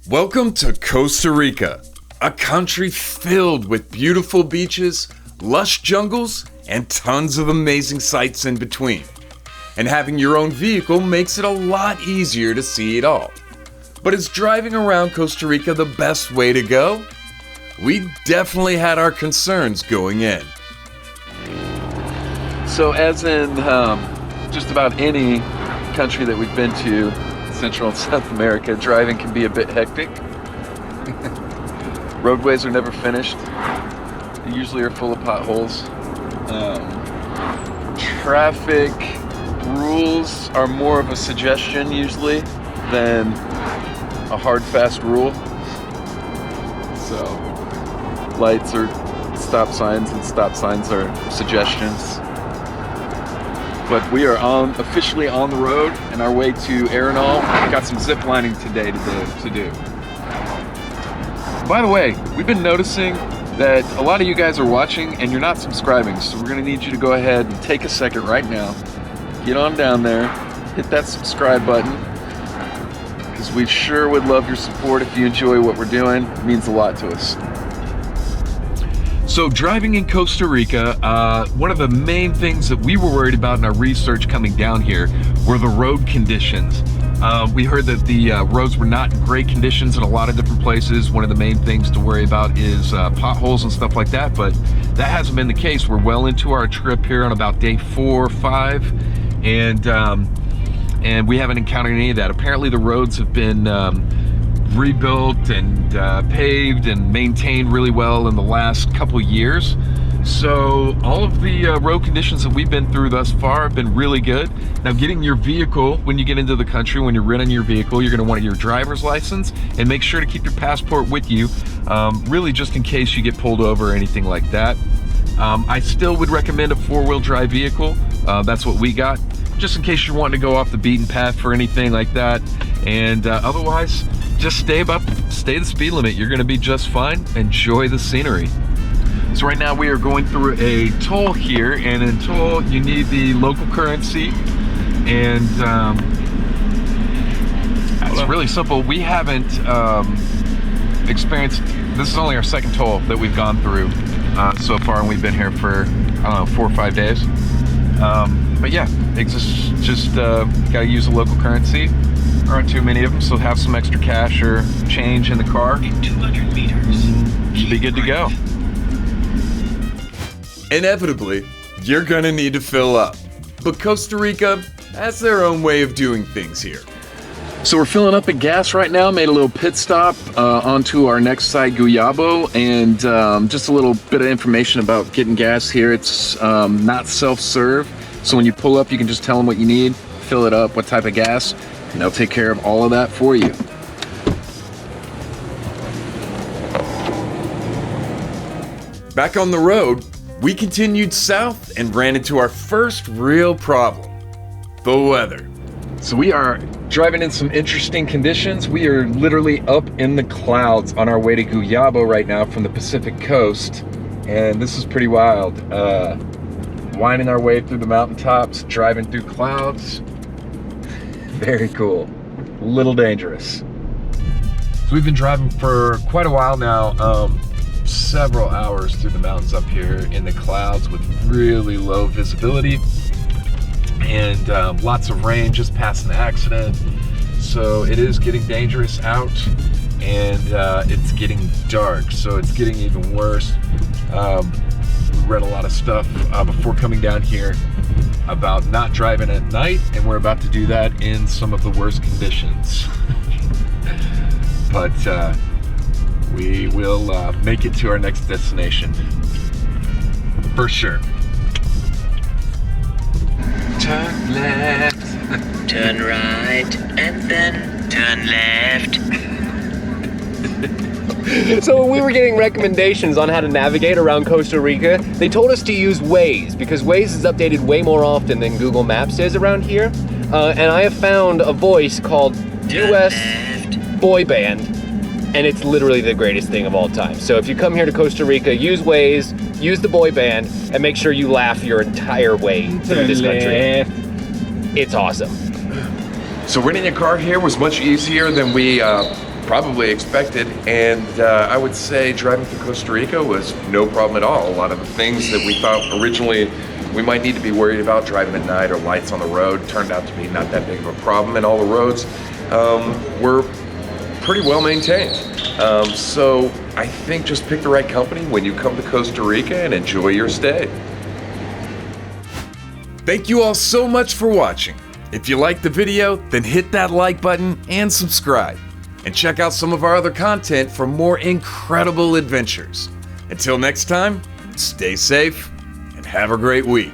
Welcome to Costa Rica, a country filled with beautiful beaches, lush jungles, and tons of amazing sights in between. And having your own vehicle makes it a lot easier to see it all. But is driving around Costa Rica the best way to go? We definitely had our concerns going in. So as in just about any country that we've been to, Central and South America, driving can be a bit hectic. Roadways are never finished. They usually are full of potholes. Traffic rules are more of a suggestion usually than a hard, fast rule. So lights are stop signs and stop signs are suggestions. But we are officially on the road and our way to Arenal. Got some zip lining today to do. By the way, we've been noticing that a lot of you guys are watching and you're not subscribing, so we're gonna need you to go ahead and take a second right now, get on down there, hit that subscribe button, because we sure would love your support if you enjoy what we're doing. It means a lot to us. So driving in Costa Rica, one of the main things that we were worried about in our research coming down here were the road conditions. We heard that the roads were not in great conditions in a lot of different places. One of the main things to worry about is potholes and stuff like that, but that hasn't been the case. We're well into our trip here on about day 4 or 5, and we haven't encountered any of that. Apparently the roads have been rebuilt and paved and maintained really well in the last couple years. So all of the road conditions that we've been through thus far have been really good. Now, getting your vehicle, when you get into the country, when you're renting your vehicle, you're going to want your driver's license and make sure to keep your passport with you, really just in case you get pulled over or anything like that. I still would recommend a 4-wheel drive vehicle. That's what we got, just in case you're wanting to go off the beaten path for anything like that. And otherwise, just stay the speed limit. You're going to be just fine. Enjoy the scenery. So right now we are going through a toll here, and in toll you need the local currency, and it's really simple. We haven't experienced, this is only our second toll that we've gone through so far, and we've been here for, I don't know, 4 or 5 days. But yeah, just gotta use a local currency. There aren't too many of them, so have some extra cash or change in the car. In 200 meters, Should be good to go. Inevitably, you're gonna need to fill up. But Costa Rica has their own way of doing things here. So we're filling up at gas right now. Made a little pit stop onto our next site, Guyabo, and just a little bit of information about getting gas here. It's not self-serve, so when you pull up, you can just tell them what you need, fill it up, what type of gas, and they'll take care of all of that for you. Back on the road, we continued south and ran into our first real problem: the weather. So we are driving in some interesting conditions. We are literally up in the clouds on our way to Guyabo right now from the Pacific coast, and this is pretty wild. Winding our way through the mountaintops, driving through clouds. Very cool. A little dangerous. So we've been driving for quite a while now, several hours through the mountains up here in the clouds with really low visibility, and lots of rain, just past an accident. So it is getting dangerous out, and it's getting dark, so it's getting even worse. We read a lot of stuff before coming down here about not driving at night, and we're about to do that in some of the worst conditions. But we will make it to our next destination for sure. turn left, turn right, and then turn left. So when we were getting recommendations on how to navigate around Costa Rica, they told us to use Waze, because Waze is updated way more often than Google Maps is around here. And I have found a voice called US Boy Band, and it's literally the greatest thing of all time. So if you come here to Costa Rica, use Waze, use the boy band, and make sure you laugh your entire way through this country. It's awesome. So renting a car here was much easier than we probably expected, and I would say driving through Costa Rica was no problem at all. A lot of the things that we thought originally we might need to be worried about driving at night or lights on the road turned out to be not that big of a problem, and all the roads were pretty well maintained. So I think just pick the right company when you come to Costa Rica and enjoy your stay. Thank you all so much for watching. If you liked the video, then hit that like button and subscribe. And check out some of our other content for more incredible adventures. Until next time, stay safe and have a great week.